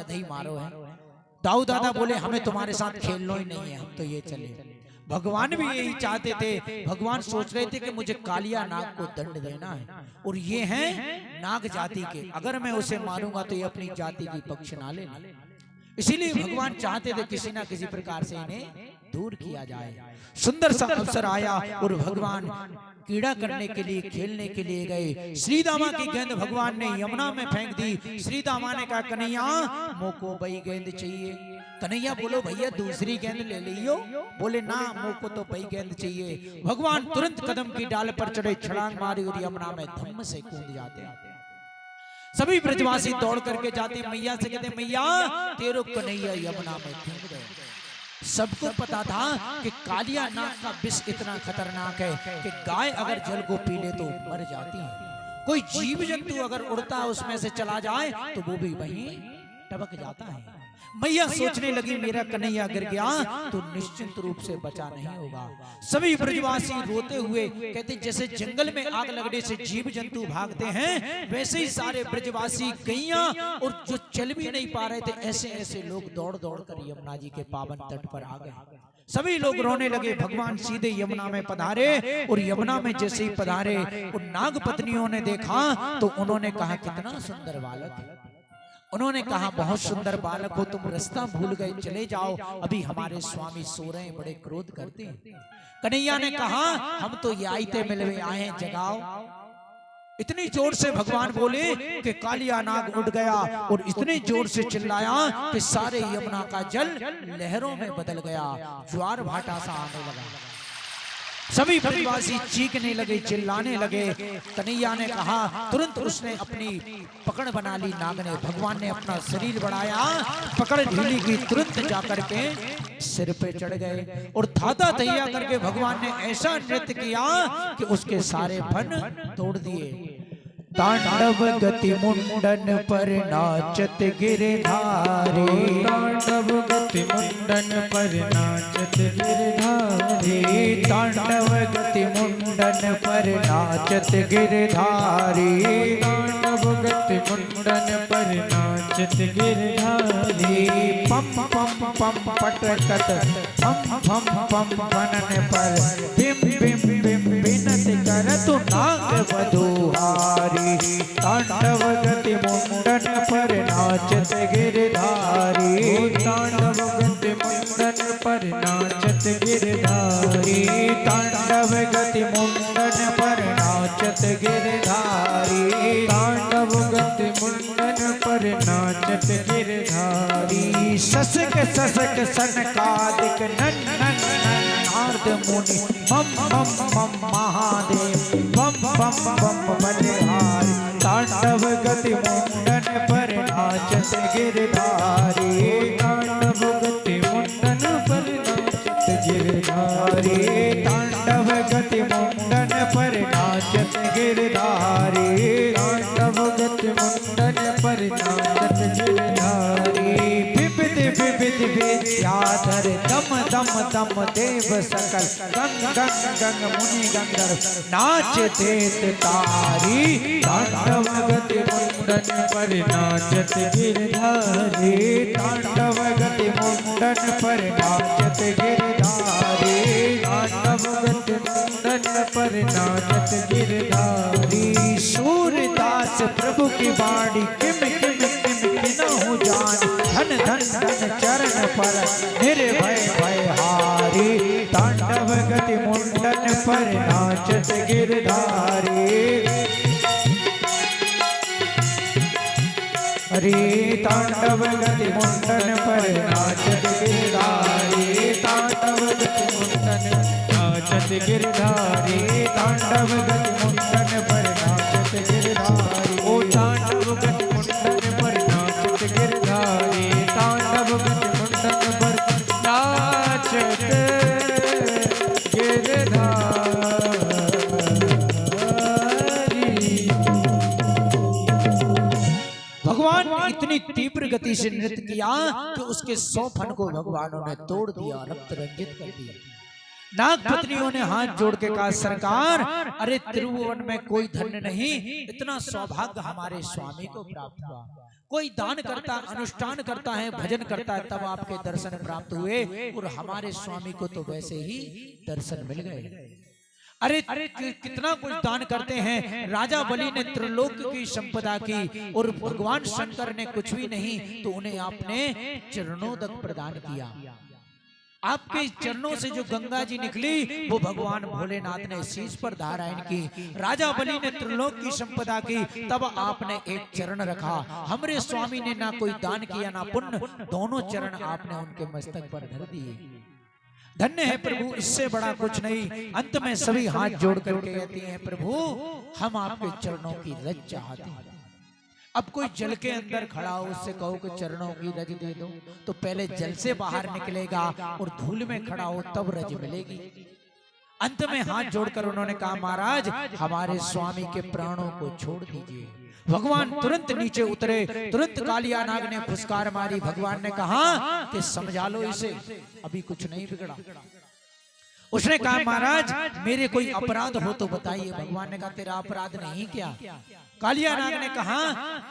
गधई मारो है। दाऊ दादा बोले हमें तुम्हारे साथ खेलना ही नहीं है, हम तो ये चले। भगवान भी यही चाहते थे। भगवान सोच रहे थे कि मुझे कालिया नाग को दंड देना है और ये हैं नाग जाति के, अगर मैं उसे मारूंगा तो ये अपनी जाति की पक्ष ना ले। इसीलिए भगवान चाहते थे किसी ना किसी प्रकार से इन्हें दूर किया जाए। सुंदर सा अवसर आया और भगवान क्रीड़ा करने के लिए, खेलने के लिए गए। श्री दामा की गेंद भगवान ने यमुना में फेंक दी। श्री दामा ने कहा कन्हैया मोको बई गेंद चाहिए। कन्हैया बोलो भैया दूसरी गेंद ले लियो। बोले ना मोको तो बई गेंद चाहिए। भगवान तुरंत कदम की डाल पर चढ़े, छलांग मारी और यमुना में धम्म से कूद जाते हैं। सभी ब्रजवासी दौड़ करके जाते मैया से, कहते मैया तेरो कन्हैया यमुना में कूद गए। सबको पता था कि कालिया नाग का विष इतना खतरनाक है कि गाय अगर जल को पी ले तो मर जाती है। कोई जीव जंतु अगर उड़ता उसमें से चला जाए तो वो भी वहीं टपक जाता है। मैया सोचने लगी मेरा कन्हैया गिर गया तो निश्चिंत रूप से बचा नहीं होगा। सभी ब्रजवासी रोते हुए कहते जैसे जंगल में आग लगने से जीव जंतु भागते हैं, वैसे ही सारे ब्रजवासी गैया और जो चल भी नहीं पा रहे थे ऐसे ऐसे लोग दौड़ दौड़ कर यमुना जी के पावन तट पर आ गए। सभी लोग रोने लगे। भगवान सीधे यमुना में पधारे और यमुना में जैसे ही पधारे उन नाग पत्नियों ने देखा तो उन्होंने कहा कितना सुंदर बालक है। उन्होंने कहा बहुत सुंदर बालक हो, तुम रास्ता भूल गए, चले जाओ, अभी हमारे स्वामी सो रहे हैं, बड़े क्रोध करते हैं। कन्हैया ने कहा हम तो आईते मिलवे आए हैं, जगाओ। इतनी जोर से भगवान बोले कि कालिया नाग उड़ गया और इतने जोर से चिल्लाया कि सारे यमुना का जल लहरों में बदल गया, ज्वार भाटा सा आने लगा। सभी ब्रजवासी चीखने लगे, चिल्लाने लगे। कन्हैया ने कहा, तुरंत उसने अपनी पकड़ बना ली नाग ने। भगवान ने अपना शरीर बढ़ाया, पकड़ ढीली की, तुरंत जाकर के सिर पे चढ़ गए और धाता तैया करके भगवान ने ऐसा नृत्य किया कि उसके सारे फन तोड़ दिए। तांडव गति मुंडन पर नाचत गिरधारी, तांडव गति मुंडन पर नाचत गिरधारी, तांडव गति मुंडन पर नाचत गिरधारी, तांडव गति मुंडन पर नाचत गिरधारी। पम पम पम पटकत पम पम पम बनन पर बिम बिम बिम बिनत करतु नाग वधुहारी। तांडव गति मुंडन पर नाचत गिरधारी, तांडव गति मुंडन पर नाचत गिरधारी, तांडव गति मुंडन पर नाचत गिरधारी, तांडव गति मुंडन पर नाचत गिरधारी। ससक ससक सनकादिक नन नन नन नारद मुनि मम मम मम महादेव बम बम बम बलिहारी। तांडव गति मुंडन पर नाचत गिरधारी, तांडव गति मुंडन पर नाचत गिरधारी, तांडव गति मुंडन पर नाचत गिरधारी, तांडव गति मुंडन पर नाचत गिरधारी। विविध विविध विद्याधर दम दम दम देव सकल गंग गंग गंग मुनि गंधर्व नाच देत तारी। तांडव गति मुंडन पर नाचत गिरधारी, तांडव गति मुंडन पर नाचत गिरधारी, तांडव गति मुंडन पर नाचत गिरधारी। सूरदास प्रभु की वाणी किम किम किम किनहु जान, धन धन धन चरण पर निर्भय भयहारी। तांडव गति मुंडन पर नाचत गिरधारी। अरे तांडव गति मुंडन पर नाचत गिरधारी, तांडव गति मुंडन नाचत गिरधारी, तांडव गति मुंडन पर नाचत गिरधारी। ओ तांडव गति मुंडन पर नाचत गिरधारी, तांडव गति मुंडन पर नाचत गिरधारी। भगवान ने इतनी तीव्र गति से नृत्य किया कि उसके 100 फन को भगवानों ने तोड़ दिया, रक्त रंजित कर दिया। नाग पत्नियों ने हाथ जोड़ के कहा सरकार, अरे त्रिभुवन में कोई धन्य नहीं, इतना सौभाग्य हमारे स्वामी को प्राप्त हुआ। कोई दान करता, अनुष्ठान करता है, भजन करता है, तब आपके दर्शन प्राप्त हुए, और हमारे स्वामी को तो वैसे ही दर्शन मिल गए। अरे कितना कुछ दान करते हैं, राजा बलि ने त्रिलोक की संपदा की और भगवान शंकर ने कुछ भी नहीं, तो उन्हें आपने चरणोदक प्रदान किया। आपके चरणों से जो गंगा जी निकली वो भगवान भोलेनाथ ने शीश पर धारण की। राजा बलि ने त्रिलोक की संपदा की, तब आपने एक चरण रखा। हमारे स्वामी ने ना कोई दान किया ना पुण्य, दोनों चरण आपने उनके मस्तक पर धर दिए। धन्य है प्रभु, इससे बड़ा कुछ नहीं। अंत में सभी हाथ जोड़ करके कहती हैं प्रभु हम आपके चरणों की रज चाहते हैं। अब कोई जल के अंदर खड़ा हो, उससे कहो कि चरणों की रज दे दो, तो पहले जल से बाहर निकलेगा, और धूल में खड़ा हो तब रज मिलेगी। अंत में हाथ जोड़कर उन्होंने कहा महाराज हमारे स्वामी के प्राणों को छोड़ दीजिए। भगवान तुरंत नीचे उतरे, तुरंत कालिया नाग ने फुसकार मारी। भगवान ने कहा कि समझा लो इसे, अभी कुछ नहीं बिगड़ा। उसने कहा महाराज मेरे कोई अपराध हो तो बताइए। भगवान ने कहा तेरा अपराध नहीं क्या? कालिया नाग ने कहा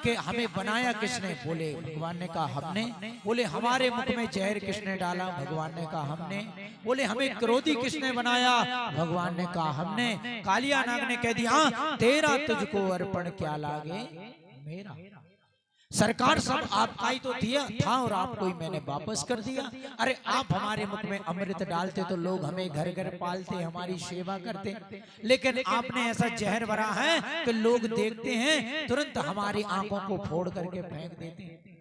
कि हमें बनाया किसने? बोले भगवान ने कहा हमने। बोले हमारे मुख में जहर किसने डाला? भगवान ने कहा हमने। बोले हमें क्रोधी किसने बनाया? भगवान ने कहा हमने। कालिया नाग ने कह दिया तेरा तुझको अर्पण क्या लागे मेरा। सरकार सब आपका ही तो था और आपको ही मैंने वापस कर दिया। अरे आप हमारे मुख में अमृत डालते तो लोग हमें घर घर पालते, हमारी सेवा करते, लेकिन आपने ऐसा जहर भरा है कि लोग देखते हैं तुरंत हमारी आंखों को फोड़ करके फेंक देते हैं।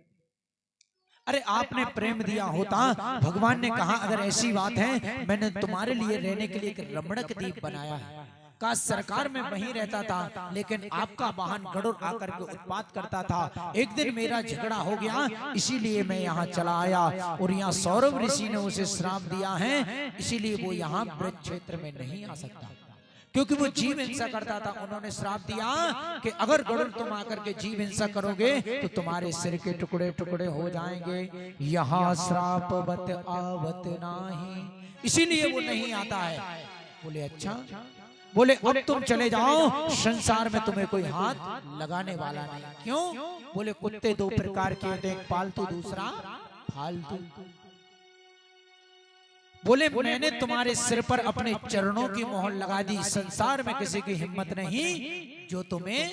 अरे आपने प्रेम दिया होता। भगवान ने कहा अगर ऐसी बात है मैंने तुम्हारे लिए रहने के लिए एक रमणक द्वीप बनाया है। का सरकार में वहीं रहता था, लेकिन आपका वाहन गरुड़ आकर के उत्पात करता था। एक दिन मेरा झगड़ा हो गया, इसीलिए मैं यहाँ चला आया, और यहाँ सौरभ ऋषि ने उसे श्राप दिया है, इसीलिए वो यहाँ ब्रज क्षेत्र में नहीं आ सकता, क्योंकि वो जीव हिंसा करता था। उन्होंने श्राप दिया कि अगर गरुड़ तुम आकर के जीव हिंसा करोगे तो तुम्हारे सिर के टुकड़े टुकड़े हो जाएंगे। यहाँ श्राप बत आवत नाही, इसीलिए वो नहीं आता है। बोले अच्छा। बोले अब तुम चले जाओ, संसार में तुम्हें कोई हाथ लगाने वाला नहीं। क्यों? बोले कुत्ते दो प्रकार के होते, एक पालतू दूसरा फालतू। बोले मैंने तुम्हारे सिर पर अपने चरणों की मोहर लगा दी, संसार में किसी की हिम्मत नहीं जो तुम्हें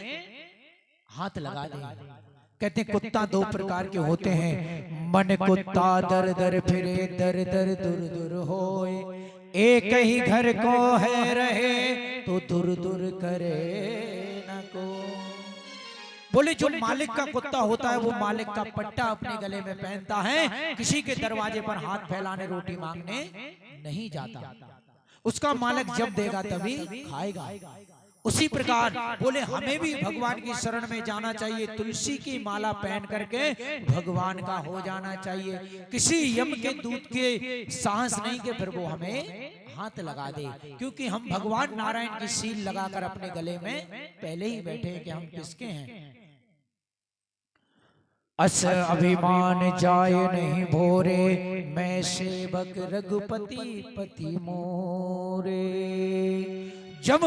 हाथ लगा दे। कहते कुत्ता दो प्रकार के होते हैं, मन कुत्ता दर दर फिरे दर दर दुर दुर होए, एक ही घर को है रहे तो दूर दूर करे न को। बोले जो मालिक का कुत्ता होता है वो मालिक का पट्टा अपने गले में पहनता है, किसी के दरवाजे पर हाथ फैलाने रोटी मांगने नहीं जाता, उसका मालिक जब देगा तभी खाएगा। उसी प्रकार बोले हमें भी भगवान की शरण में जाना चाहिए, तुलसी की माला पहन करके भगवान का हो जाना चाहिए। किसी यम के दूत के साहस नहीं कि फिर वो हमें हाथ लगा दे, क्योंकि हम भगवान नारायण की सील लगाकर अपने गले में पहले ही बैठे हैं कि हम किसके हैं। अस अभिमान जाय नहीं भोरे, मैं सेवक रघुपति पति मोरे। जब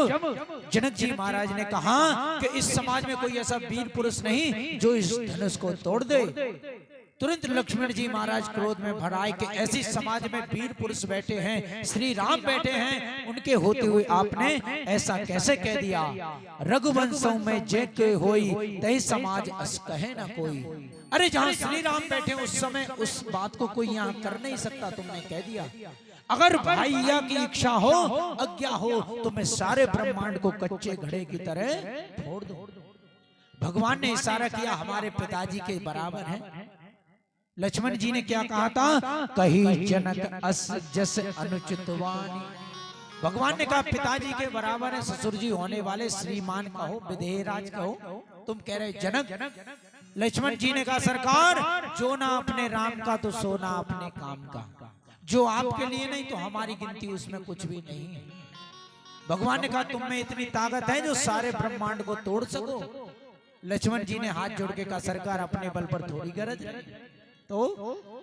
जनक जी महाराज ने कहा कि इस समाज में कोई ऐसा वीर पुरुष नहीं जो इस धनुष को तोड़ दे, तुरंत लक्ष्मण जी महाराज क्रोध में भराए कि ऐसी समाज में वीर पुरुष बैठे हैं, श्री राम बैठे हैं, उनके होते हुए आपने ऐसा कैसे कह दिया। रघुवंशों में जय के होई, तय समाज अस कहे न कोई। अरे जहाँ श्री राम बैठे उस समय उस बात को कोई यहाँ कर नहीं सकता, तुमने कह दिया। अगर भैया की इच्छा हो, आज्ञा हो, तो मैं सारे ब्रह्मांड को कच्चे घड़े की तरह फोड़ दूं। भगवान ने इशारा किया हमारे पिताजी के बराबर है। लक्ष्मण जी ने क्या कहा था? कही जनक अस जस अनुचित वाणी। भगवान ने कहा पिताजी के बराबर है, ससुर जी होने वाले, श्रीमान कहो, विदेहराज कहो, तुम कह रहे जनक। लक्ष्मण जी ने कहा सरकार जो ना अपने राम का तो सोना अपने काम का, जो आपके लिए नहीं तो हमारी गिनती उसमें कुछ भी नहीं है। भगवान ने कहा तुम में इतनी ताकत है जो सारे ब्रह्मांड को तोड़ सको। लक्ष्मण जी ने हाथ जोड़ के कहा सरकार अपने बल पर थोड़ी गरज है, तो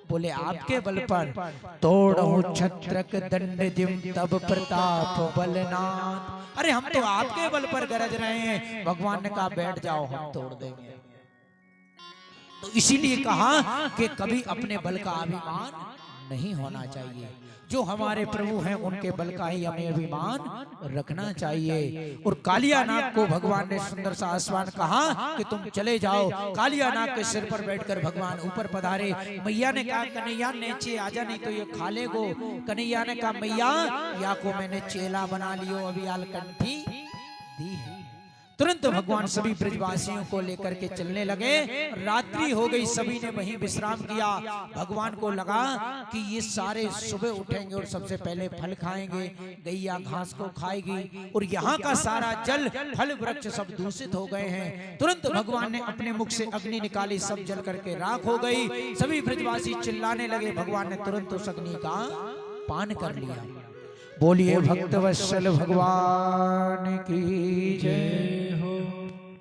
बोले आपके बल पर तोड़ो छत्रक दंड दिम तब प्रताप बलनाथ। अरे हम तो आपके बल पर गरज रहे हैं। भगवान ने कहा बैठ जाओ हम तोड़ देंगे। तो इसीलिए कहा कि कभी अपने बल का अभिमान नहीं होना चाहिए। जो हमारे प्रभु हैं उनके बल का ही हमें अभिमान रखना चाहिए। और कालिया नाग को भगवान ने सुंदर सा आसमान कहा कि तुम चले जाओ। कालिया नाग के सिर पर बैठकर भगवान ऊपर पधारे। मैया ने कहा कन्हैया नीचे आजा नहीं तो ये खा लेगो। कन्हैया ने कहा मैया या को मैंने चेला बना लियो अभी आलकंठी दी है। तुरंत भगवान सभी ब्रजवासियों को लेकर के चलने लगे। रात्रि हो गई, सभी ने वहीं विश्राम किया। भगवान को लगा कि ये सारे सुबह उठेंगे और सबसे पहले फल खाएंगे, गैया घास को खाएगी और यहाँ का सारा जल फल वृक्ष सब दूषित हो गए हैं। तुरंत भगवान ने अपने मुख से अग्नि निकाली, सब जल करके राख हो गई। सभी ब्रजवासी चिल्लाने लगे। भगवान ने तुरंत उस अग्नि का पान कर लिया। बोलिए भक्तवत्सल भगवान की जय हो।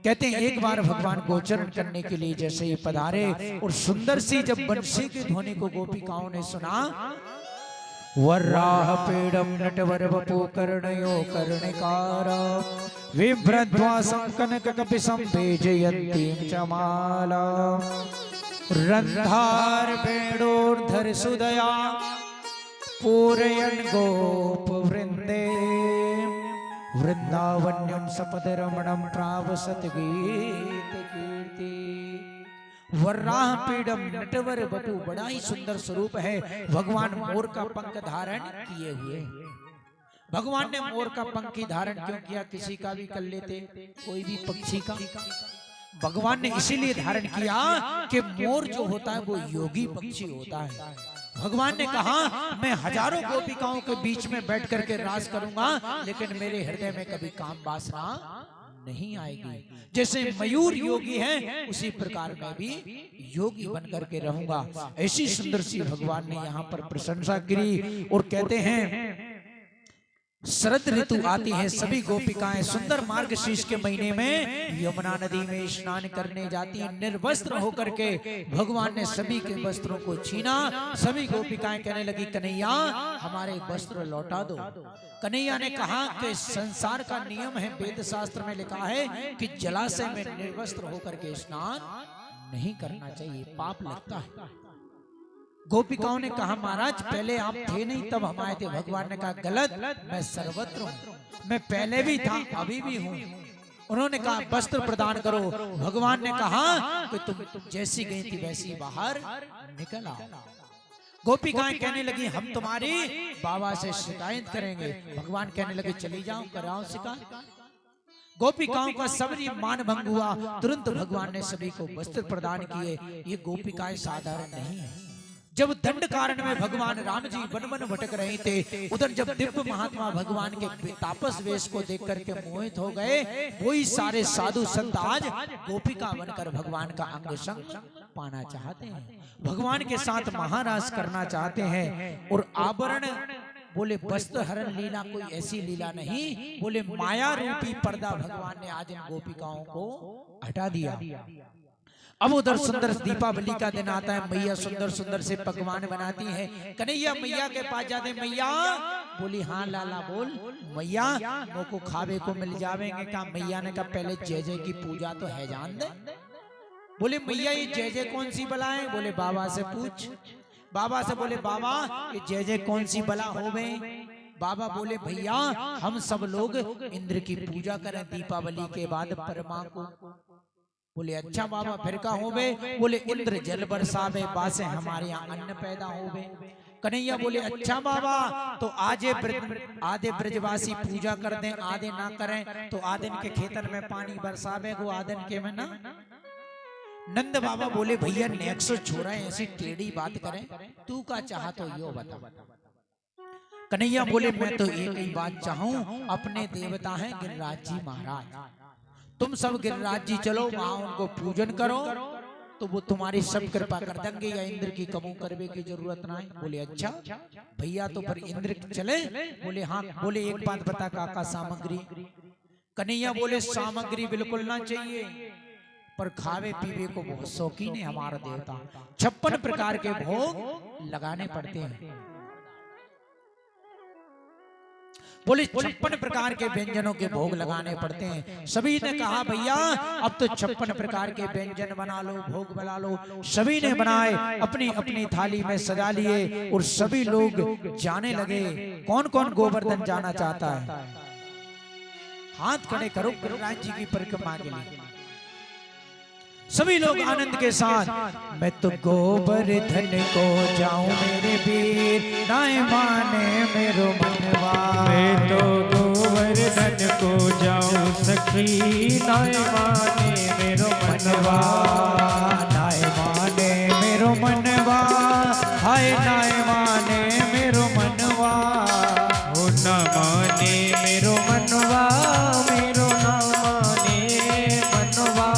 कहते हैं एक बार भगवान गोचरण करने के लिए जैसे ही पधारे और सुंदर सी जब बंसी की ध्वनि को गोपिकाओं ने सुना, वराह पीडम नटवर वपु कर्णयो कर्णिकारा विभ्रद्वासं कनक कपिसं भेजयन्तीं च माला रंधार वेणोर्धर सुदया पूरयन् गोप वृंदे वृंदावन्यं सपद रमणं प्रावसत गीत कीर्ति। वराह पीडम नटवर वपु, बड़ा ही सुंदर स्वरूप है। भगवान मोर का पंख धारण किए हुए। भगवान ने मोर का पंख ही धारण क्यों किया? किसी का भी कर लेते, कोई भी पक्षी का। भगवान ने इसीलिए धारण किया कि मोर जो होता है वो योगी पक्षी होता है। भगवान ने कहा मैं हजारों गोपिकाओं के बीच में बैठ करके राज करूंगा, लेकिन मेरे हृदय में कभी काम वासना नहीं आएगी। जैसे मयूर योगी है उसी प्रकार मैं भी योगी बन करके रहूंगा। ऐसी सुंदर सी भगवान ने यहाँ पर प्रशंसा की। और कहते हैं शरद ऋतु आती है, सभी गोपिकाएं सुंदर मार्गशीर्ष के महीने में यमुना नदी में स्नान करने जाती हैं निर्वस्त्र होकर के। भगवान ने सभी के वस्त्रों को छीना। सभी गोपिकाएं कहने लगी कन्हैया हमारे वस्त्र लौटा दो। कन्हैया ने कहा कि संसार का नियम है, वेद शास्त्र में लिखा है कि जलाशय में निर्वस्त्र होकर के स्नान नहीं करना चाहिए, पाप लगता है। गोपिकाओं ने कहा महाराज पहले आप थे नहीं तब हम आए थे। भगवान ने कहा गलत, मैं सर्वत्र हूँ, मैं पहले भी था अभी भी हूँ। उन्होंने कहा वस्त्र प्रदान करो। भगवान ने कहा कि तुम जैसी गई थी वैसी बाहर निकल आओ। गोपिकाएं कहने लगी हम तुम्हारी बाबा से शिकायत करेंगे। भगवान कहने लगे चली जाओ, कराओ शिकायत। गोपिकाओं का सबरी मान भंग हुआ। तुरंत भगवान ने सभी को वस्त्र प्रदान किए। ये गोपिकाएं साधारण नहीं है। जब दंड कारण में भगवान राम जी वन वन भटक रहे थे, उधर जब दिव्य महात्मा भगवान के तापस वेश को देख करके मोहित हो गए, वही सारे साधु संत आज गोपिका बनकर भगवान का अंग संग पाना चाहते हैं, भगवान के साथ महाराज करना चाहते हैं। और आभरण बोले वस्त्र हरण लीला कोई ऐसी लीला नहीं, बोले माया रूपी पर्दा भगवान ने आज इन गोपिकाओं को हटा दिया। अब उधर सुंदर दीपावली का दिन आता है। मैया सुंदर सुंदर से पकवान बनाती है। कन्हैया मैया के पास जाते, मैया बोली हाँ लाला बोल। मैया वो को खावे को मिल जावेंगे। कहा मैया ने कहा पहले जय जय की पूजा तो है जान दे। बोले मैया ये जय जय कौन सी बला है? बोले बाबा से पूछ। बाबा से बोले बाबा ये जय जय कौन सी बला हो गए? बाबा बोले भैया हम सब लोग इंद्र की पूजा करें दीपावली के बाद परमा को। बोले अच्छा बाबा फिर का हो गए? बोले इंद्र जल बरसावे बासे हमारे यहाँ अन्न पैदा हो गए। कन्हैया बोले अच्छा बाबा तो आधे ब्रजवासी पूजा कर दें आधे ना करें तो आधे के खेतर में पानी बरसावे को आधे के में ना। नंद बाबा बोले भैया नेक्सो छोड़ा ऐसी टेढ़ी बात करें, तू का चाह तो यो बता। कन्हैया बोले मैं तो एक ही बात चाहूं, अपने देवता हैं गिरिराज जी महाराज, तुम सब गिरिराज जी चलो वहां उनको पूजन करो तो वो तुम्हारी सब कृपा कर देंगे, या इंद्र की कमू करने की जरूरत ना है। बोले अच्छा भैया तो पर इंद्र चले? बोले हाँ। बोले एक बात बता काका सामग्री? कन्हैया बोले सामग्री बिल्कुल ना चाहिए, पर खावे पीवे को बहुत शौकीन है हमारा देवता। 56 प्रकार के भोग लगाने पड़ते हैं। बोले 56 प्रकार के व्यंजनों के भोग लगाने पड़ते हैं। सभी ने कहा भैया अब तो 56 प्रकार के व्यंजन बना लो, भोग बना लो। सभी ने बनाए, अपनी अपनी थाली में सजा लिए और सभी लोग जाने लगे। कौन कौन गोवर्धन जाना चाहता है? हाथ खड़े करो गिरिराज जी की परिक्रमा के लिए। सभी लोग आनंद के साथ, मैं तो गोवर्धन को जाऊं मेरे वीर, नाय माने मेरो मनवा। मैं तो गोवर्धन को जाऊं सखी, नाय माने मेरो मनवा। नाय माने मेरो मनवा, हाय नाय माने मेरो मनवा। हो न माने मेरो मनवा, मेरो न माने मनवा।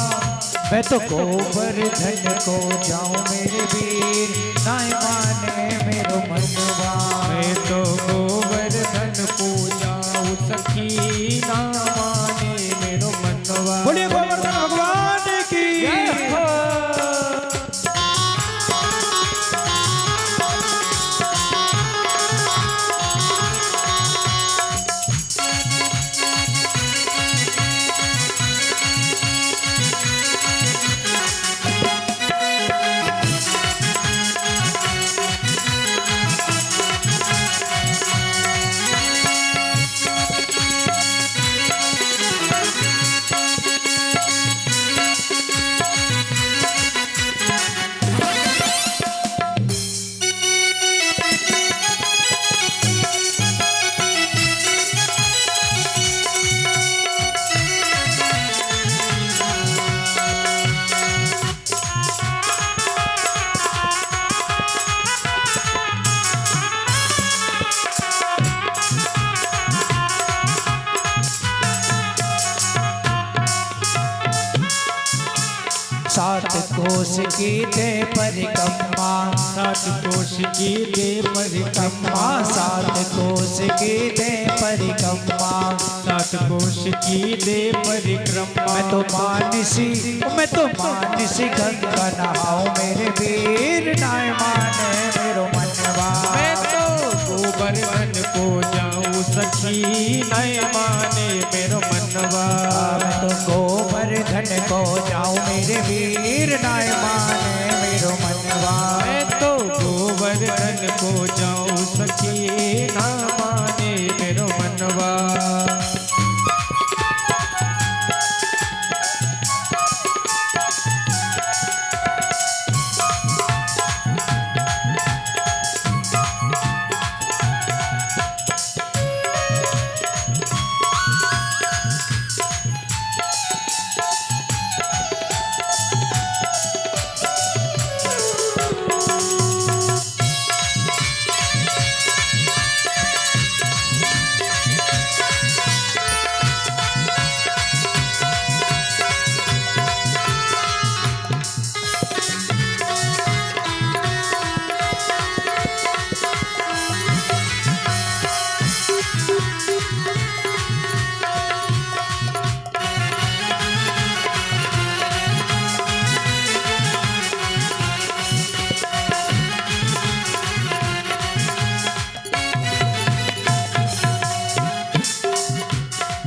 मैं तो गोवर्धन को जाऊं मेरे वीर, नाय माने मेरो मनवा। मैं तो गोवर्धन को जाऊं सखी, ना माने मेरो मनवा। बोलिए गोवर्धन भगवान की। सात कोस की दे परिक्रमा, सात कोश की दे परिक्रमा। सात कोस की दे परिक्रमा। सात कोश की दे परिक्रमा। मैं तो मानसी गंगा नहाऊं मेरे वीर, नाय माने मेरो मनवा। मैं तो गोवर्धन को जाऊं सखी, नाय माने मेरो मनवा। मैं तो गोवर्धन को जाऊं मेरे वीर, नाय माने मेरो मनवा। मैं तो गोवर्धन को जाऊं सखी, ना माने मेरो मनवा।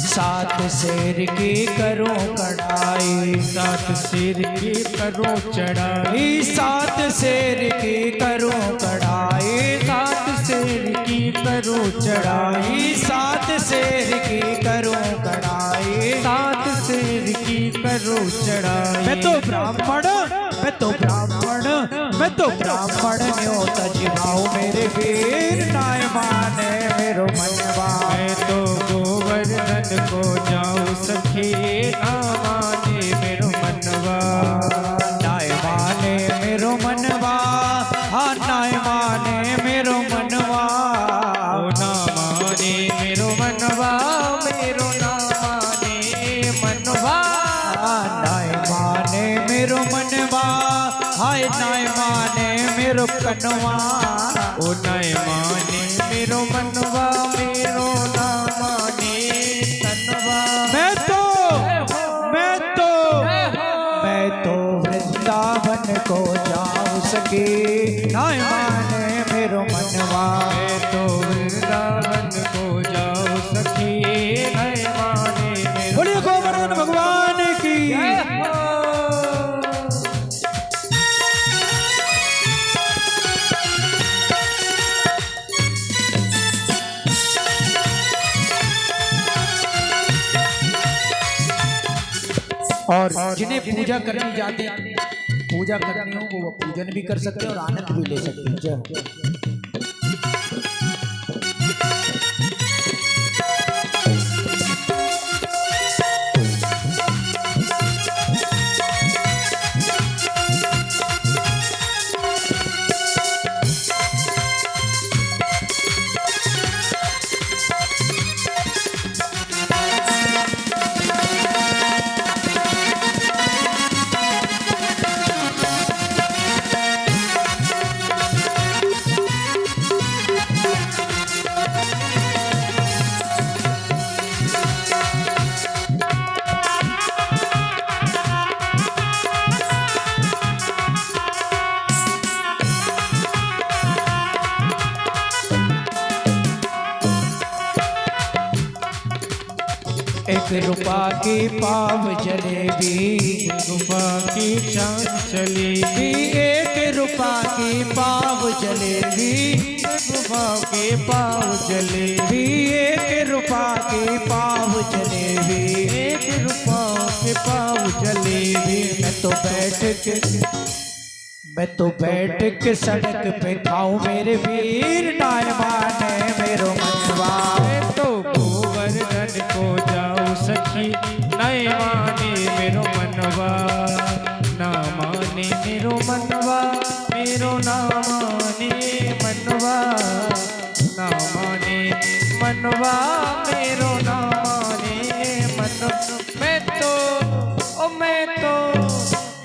सात शेर की करो कढ़ाई, सात शेर की करो चढ़ाई। सात शेर की करो कढ़ाई। सात शेर की करो चढ़ाई। सात शेर की करो कढ़ाई। सात शेर की करो चढ़ाई। मैं तो ब्राह्मण न्यो तजिहाओ मेरे वीर, नाय माने मेरो मनवा। मैं तो गोवर्धन को जाऊं सखी, ना माने मेरो मनवा। नाय माने मेरो मनवा, हाँ नाय माने मेरो मनवा। ओ ना माने मेरो मनवा, मेरो ना माने मनवा। नाय माने मेरो मनवा, हाय नाय माने मेरो कनवा। ओ नाय माने मेरो मनवा, मेरो ना माने तनवा। मैं तो नाय माने मेरो मनवा। मैं तो वृंदावन को जाऊं सखी नहीं माने मेरो। बोलिए गोवर्धन भगवान की। और जिन्हें पूजा करनी जाती पूजा करनी हो वो पूजन भी कर सकते हैं और आनंद भी ले सकते हैं। जय एक रुपा की पाव जलेबी, रुपा की चांद जलेबी, एक रुपा की पाव जलेबी, रुपा के पाव जलेबी, एक रुपा की पाव जलेबी, एक रुपा के पाव जलेबी। मैं तो बैठ के सड़क पे खाऊं मेरे वीर नाय माने मेरो मनवा। मैं तो गोवर्धन को जाऊं सखी नहीं माने मेरो मनवा। ना माने मेरो मनवा, मेरो ना माने मनवा। ना माने मनवा, मेरो ना माने मनवा।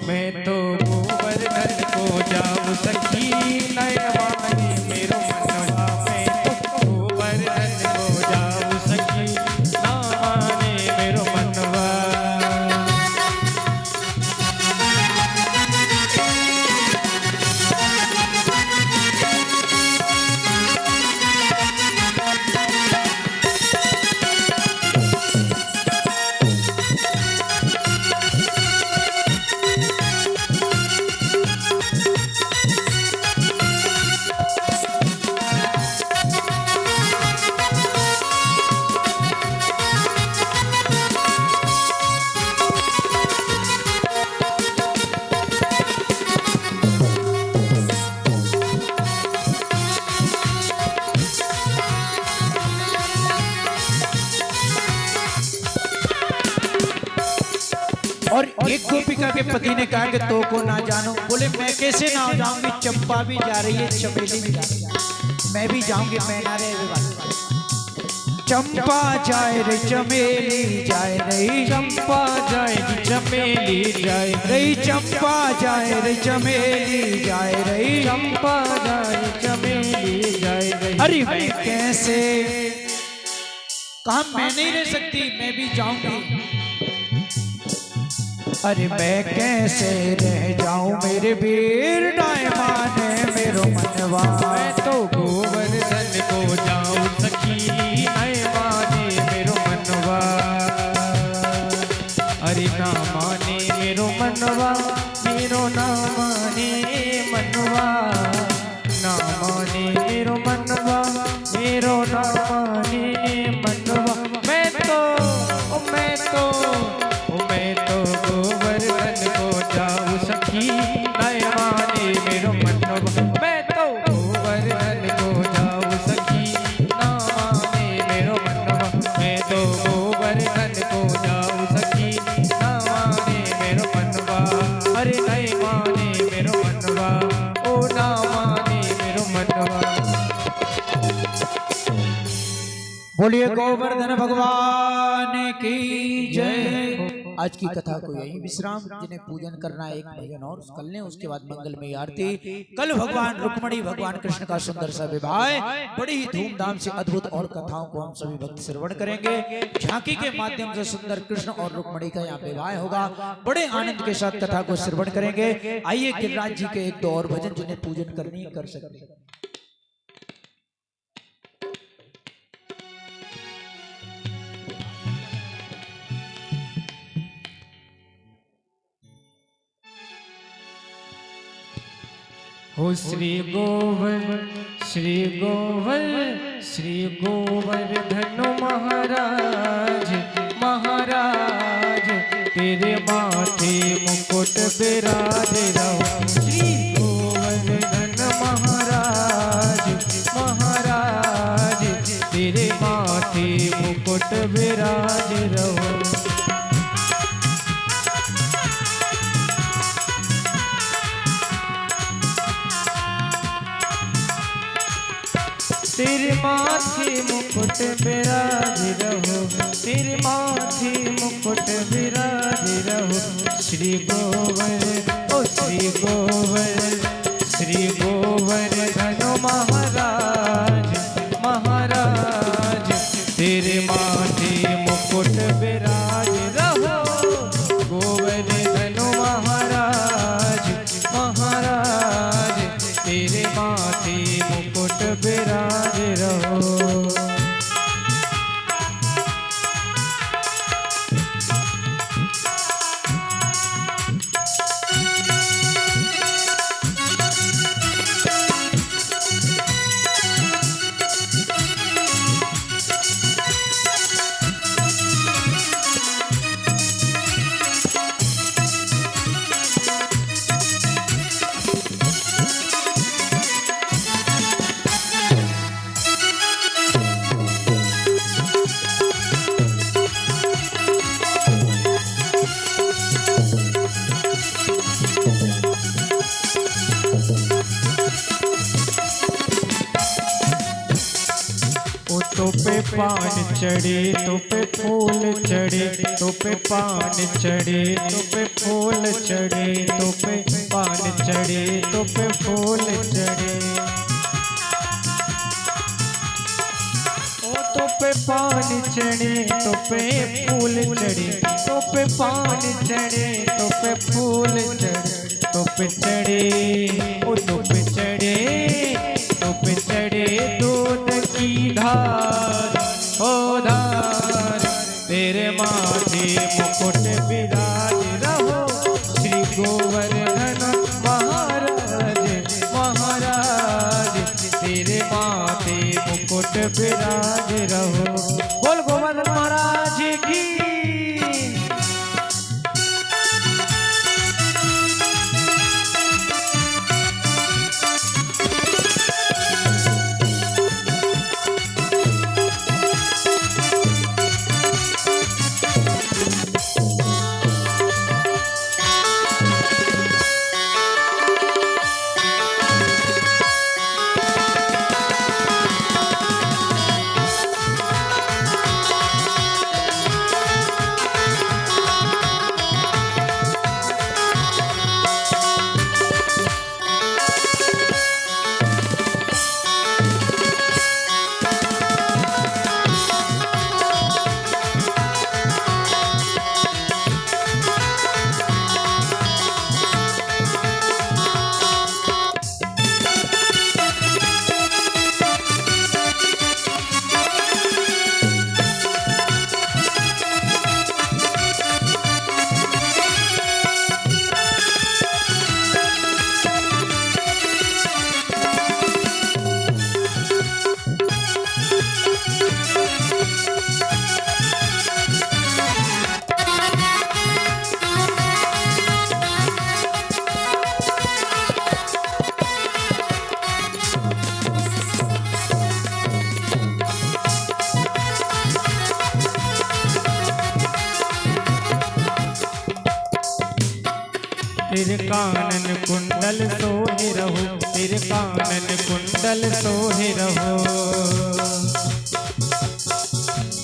मैं तो गोवर्धन को जाऊं सखी नहीं माने मेरो मनवा। मैं तो गोवर्धन को जाऊं सखी ना माने मेरो मनवा। और एक गोपिका के पति ने कहा कि तो को ना जानो। बोले मैं कैसे ना जाऊंगी, चंपा भी जा रही है, चमेली भी जा रही है, मैं भी जाऊंगी। मैं ना रे चंपा जाए रे चमेली जाए रही, चंपा जाए चमेली जाए रही, चंपा जाए रे चमेली जाए रही, चंपा जाए चमेली जाए रही। अरे मैं कैसे कहा मैं नहीं रह सकती, मैं भी जाऊंगी। अरे मैं कैसे रह जाऊं मेरे वीर नाय माने मेरो मनवा। मैं तो गोवर्धन को जाऊं सखी नहीं माने मेरो मनवा। अरे ना माने मेरो मनवा, मेरो ना माने मनवा। ना माने मेरो मनवा, मेरो ना माने मनवा। मैं तो गोवर्धन को जाऊं सखी नहीं माने मेरो मनवा। मैं तो गोवर्धन को जाऊं सखी ना माने मेरो मनवा। मैं तो गोवर्धन को जाऊं सखी ना माने मेरो मनवा। अरे नहीं माने मेरो मनवा, ओ ना माने मेरो मनवा। बोलिए गोवर्धन भगवान की जय। आज की कथा को यही विश्राम। जिन्हें पूजन करना है एक भजन और कर लें, उसके बाद मंगल में आरती। कल भगवान रुक्मणी भगवान कृष्ण का सुंदर सा विवाह बड़ी ही धूमधाम से अद्भुत और कथाओं को हम सभी भक्त श्रवण करेंगे। झांकी के माध्यम से सुंदर कृष्ण और रुक्मणी का यहाँ विवाह होगा। बड़े आनंद के साथ कथा को श्रवण करेंगे। आइए गिरिराज जी के एक दो और भजन जिन्हें पूजन करनी कर सकते। हो श्री गोवर्धन महाराज महाराज तेरे माथे मुकुट विराज रहो। श्री गोवर्धन महाराज महाराज तेरे माथे मुकुट विराज रहो। तेरे माथे मुकुट विराज रहो, तेरे माथे मुकुट विराज रहो। श्री गोवर्धन महाराज महाराज तेरे माथे मुकुट विराज रहो। गोवर्धन महाराज महाराज तेरे माथे मुकुट विराज रहो। तो पे पान चढ़े तो पे फूल चढ़े, तो पे पान चढ़े तो पे फूल चढ़े, तो पे पान चढ़े तो पे फूल चढ़े। तो पे पान चढ़े तो पे फूल चढ़े, तो पे पान चढ़े तो पे फूल चढ़े। तो पे चढ़े ओ तो पे चढ़े, तो पे चढ़े दूध की धार ओ धार तेरे माथे मुकुट विराज रहो। श्री गोवर्धन महाराज महाराज तेरे माथे मुकुट विराज रहो। बोल गोवर्धन महाराज की। तेरे कानन कुंडल सोहे रहो, तेरे कानन कुंडल सोहे रहो।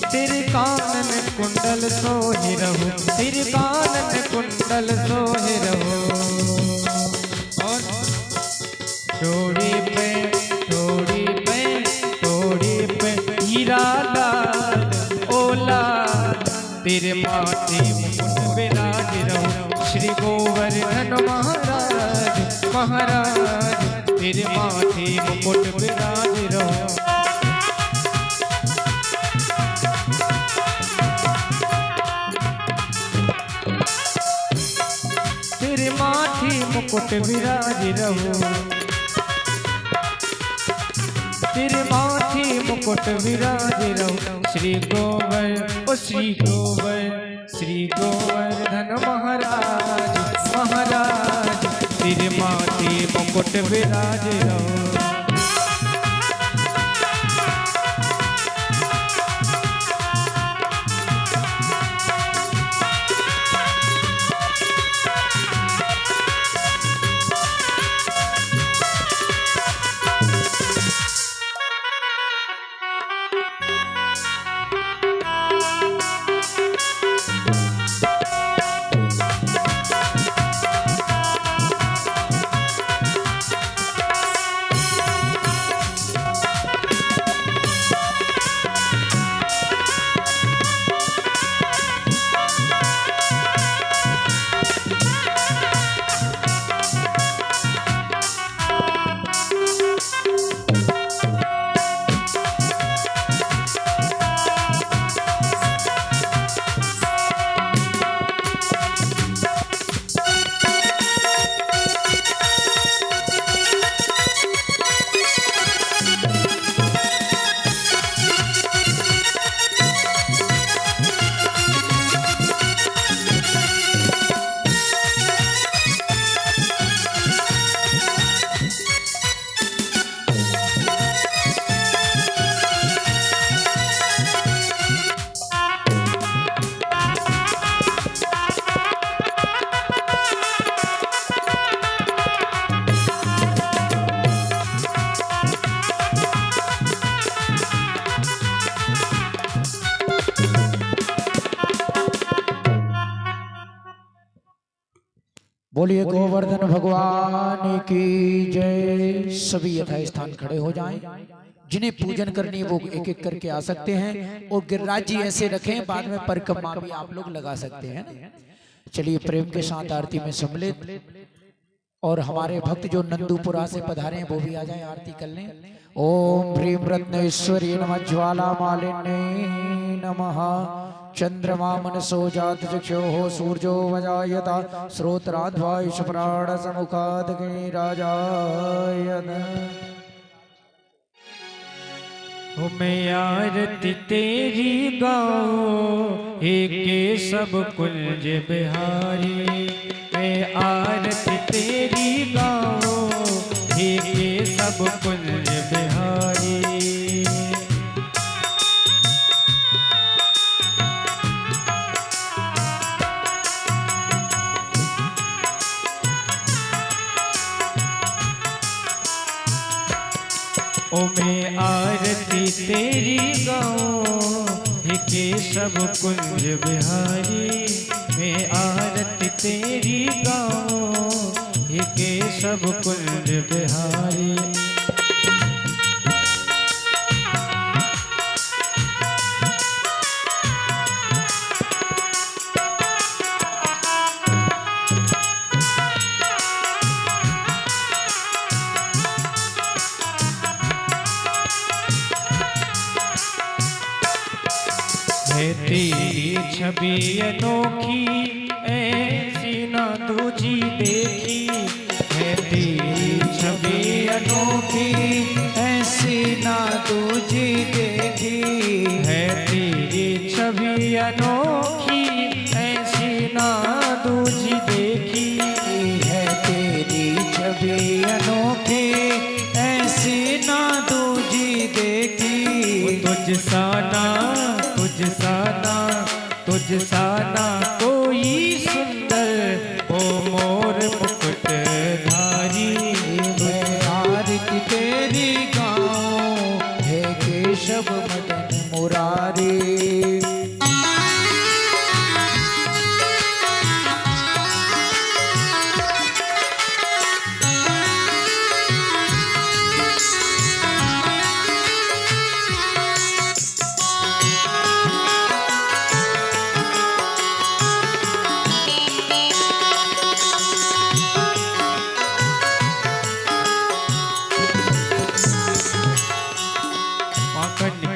तेरे कानन कुंडल सोहि रहो, सिर कानन कुंडल सोहि रहो। और चोरी पे चोरी पे चोरी पे हीरा लाल ओला, तेरे माथे मुकुट विराज रहो, श्री गोवर्धन महाराज महाराज, तेरे माथे मुकुट विराज रहो। तेरे माथे मुकुट विराज रहो, तेरे माथे मुकुट विराज रहो, श्री गोवर्धन महाराज महाराज, तेरे माथे मुकुट विराज रहो। बोलिए गोवर्धन भगवान की जय। सभी यथा स्थान खड़े हो जाएं। जिन्हें पूजन करनी है वो एक एक करके आ सकते हैं और गिरिराज जी ऐसे रखें, बाद में परिक्रमा भी आप लोग लगा सकते हैं। चलिए प्रेम के साथ आरती में सम्मिलित, और हमारे भक्त जो नंदूपुरा से पधारे हैं वो भी आ जाएं, आरती कर लें। ओम ह्रीं रत्नेश्वरी नमः ज्वाला मालिन्ये नमः। चंद्रमा मनसो जात चक्षुः सूर्यो वजायता श्रोत्राध्वायुष प्राण समुखाद गिरिराजायत। हो मैं आरती तेरी गाऊं हे केशव कुंज बिहारी, मैं आरती तेरी गाऊं हे केशव कुंज बिहारी। ओ मैं आरती तेरी गाऊं हे केशव कुंज बिहारी, मैं आरती तेरी गाऊं हे केशव कुंज बिहारी। है तेरी छवि अनोखी ऐसी ना दूजी देखी, है तेरी छवि अनोखी ऐसी ना दूजी देखी, है तेरी छवि अनोखी ऐसी ना दूजी देखी, है तेरी छवि अनोखी ऐसी ना दूजी देखी। तुझ सा ना तुझ सा ना तुझ सा ना कोई सुंदर ओ मोर मुकुट धारी। मैं आरती तेरी गाऊं हे केशव मदन मुरारी।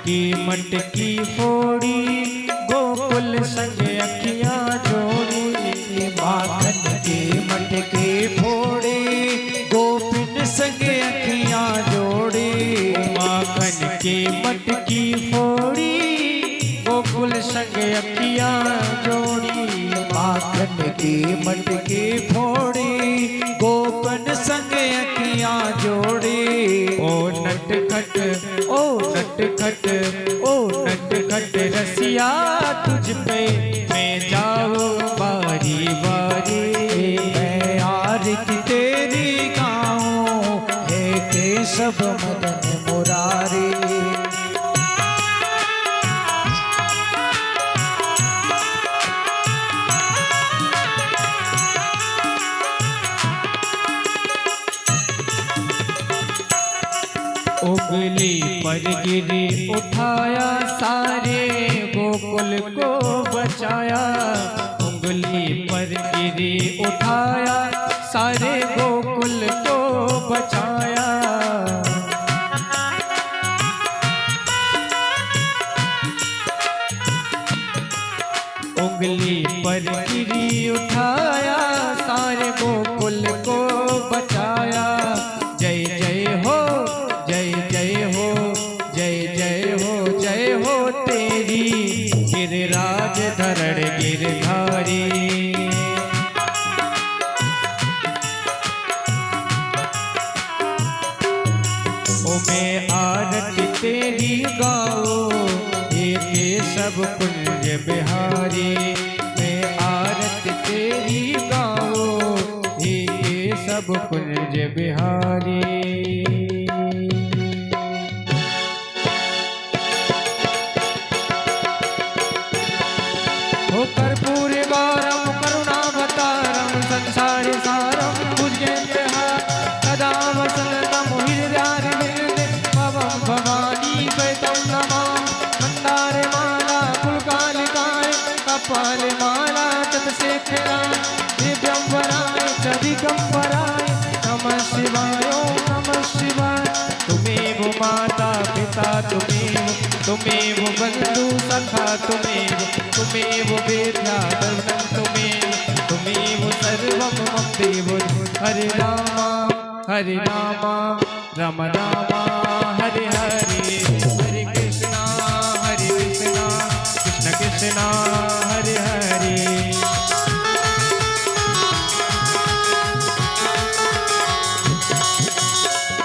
मटकी फोड़ी गोकुल संग अखियां जोड़ी। माखन की मटकी फोड़ी गोपिन संग अखियां जोड़ी। माखन की मटकी फोड़ी गोकुल संग अखियां जोड़ी। माखन की मटकी फोड़ी गोपन संग अखियां जोड़ी। ओ नटखट ओ नटखट ओ नटखट रसिया तुझ पे मैं जाऊं बारी बारी। मैं आरती तेरी गाऊं हे केशव मदन मुरारी। उंगली पर गिरी उठाया सारे गोकुल को बचाया। उंगली पर गिरी उठाया सारे गोकुल को बचाया। उंगली पर गिरी उठाया सारे गोकुल को बचाया। जय जय हो जय जय हो जय जय हो जय हो तेरी गिरिराज धरण गिरधारी। ओ मैं आरती तेरी गाऊं हे केशव कुंज बिहारी। मैं आरती तेरी गाऊं हे केशव कुंज बिहारी। कर्पूर गौरम करुणावतारम संसार सारम भुजगेन्द्रहार सदा वसंतम हृदयारविंदे भवं भवानी द्वैतं नमामि। मंदार माला फुलकालिकाय कपाल माला तत्शेखराय दिव्यं वराय च दिगंबराय नमः शिवाय ओम नमः शिवाय। तुमेव माता पिता तुमेव बंधु सखा तुमेव वेद्या धर्मं तुमेव सर्वं मम देव। हरे रामा राम रामा हरे हरे। हरे कृष्णा कृष्ण कृष्णा हरे हरे।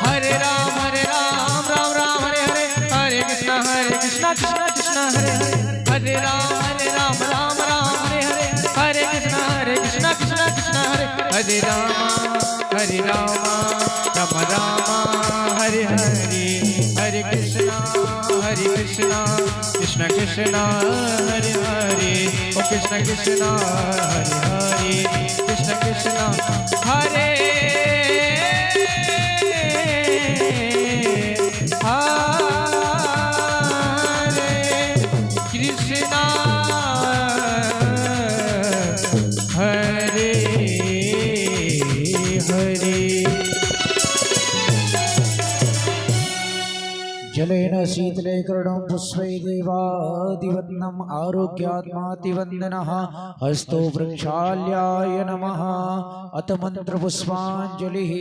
हरे राम राम राम हरे हरे। हरे कृष्णा कृष्ण कृष्ण हरे हरे। हरे राम राम राम हरे हरे। हरे कृष्ण कृष्ण कृष्ण हरे। हरे राम राम राम हरे हरे। हरे कृष्णा कृष्ण कृष्ण हरे हरे। ओ कृष्ण कृष्ण हरे हरे कृष्ण कृष्ण हरे कृष्णा हरे हरे। जलेन शीतले कर्णं पुष्पै देवादिवन्नम् आरोग्यात्मातिवन्दनः हस्तो वृक्षाल्याय नमः अथ मन्त्रपुष्पाञ्जलिः।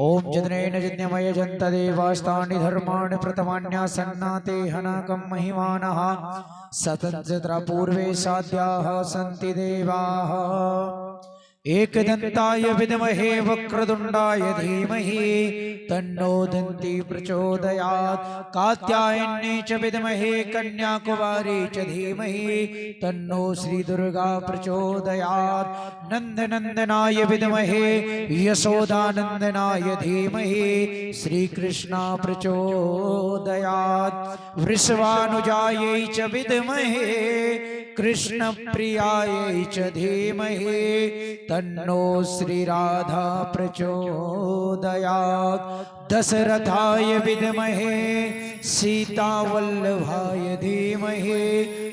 ॐ जनेन यज्ञमय जन्तदेवास्तानि धर्माणि प्रथमान्यासन्नाते हनकं महिमानः सतन्त्र पूर्वे साध्याः सन्ति देवाः। एकदन्ताय विद्महे वक्रतुण्डाय धीमहि तन्नो दन्ती प्रचोदयात्। कात्यायन्यै च विद्महे कन्याकुमारी च धीमहि तन्नो श्रीदुर्गा प्रचोदयात्। नन्दनन्दनाय विद्महे यशोदानन्दनाय धीमहि श्रीकृष्णा प्रचोदयात्। वृषभानुजायै च विद्महे कृष्णप्रियायै च धीमहि तन्नो श्रीराधा प्रचोदयात्। दशरथाय विद्महे सीतावल्लभाय धीमहि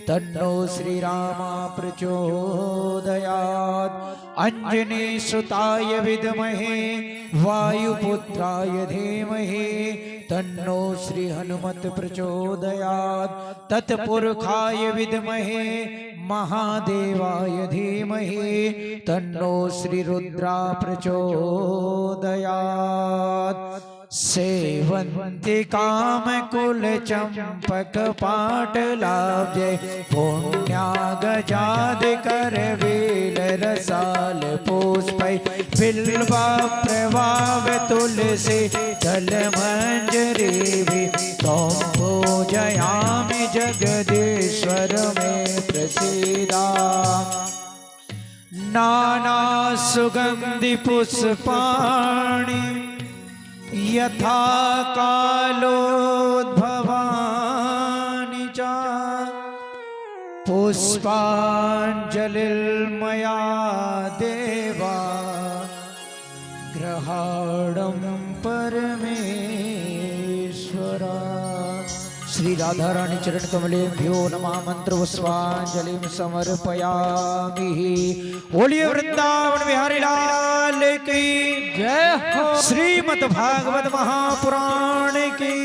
तन्नो श्रीरामा प्रचोदयात्। अंजनीसुताय विद्महे वायुपुत्राय धीमहि तन्नो श्री हनुमत प्रचोदयात्। तत्पुरुषाय विद्महे महादेवाय धीमहि तन्नो श्री रुद्रा प्रचोदयात्। सेवन्ति काम कुल चंपक पाटलाब्जे पुण्यागजाद कर वेल रसाल पुष्पै बिल्वा प्रवाव तुलसी दल मंजरी तौं पूजयामि जगदीश्वर में प्रसीदा। नाना सुगंधि पुष्पाणि यथा कालोद्भवानि च पुष्पाञ्जलिर्मया देवा ग्रहाणं परमेश्वरा। श्री राधा रानी चरण कमलेभ्यो नमः मंत्र पुष्पांजलिं समर्पयामि। बोलिए वृंदावन बिहारी लाल की जय हो। श्रीमद् भागवत महापुराण की,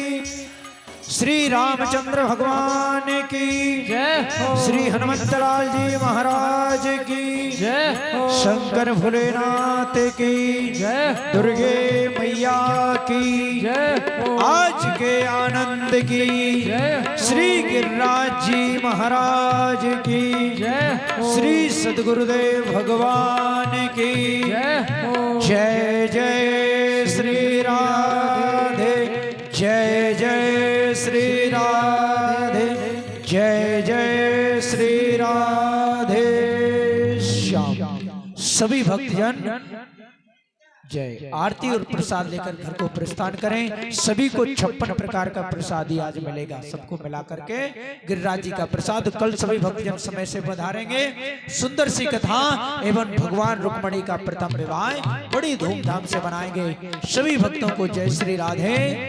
श्री रामचंद्र भगवान की जय हो। श्री हनुमंतलाल जी महाराज की जय हो। शंकर भोलेनाथ की जय हो। दुर्गे मैया की जय हो। आज के आनंद की जय हो। श्री गिरिराज जी महाराज की जय हो। श्री सद्गुरुदेव भगवान की जय हो। जय जय श्री राधे जय जय श्री राधे जय जय श्री राधे श्याम। सभी भक्तजन जय आरती और प्रसाद लेकर घर को प्रस्थान करें। सभी को 56 प्रकार का प्रसाद ही आज मिलेगा। सबको मिला करके गिरिराज जी का प्रसाद कल सभी भक्तजन समय से पधारेंगे। सुंदर सी कथा एवं भगवान रुक्मणी का प्रथम विवाह बड़ी धूमधाम से बनाएंगे। सभी भक्तों को जय श्री राधे।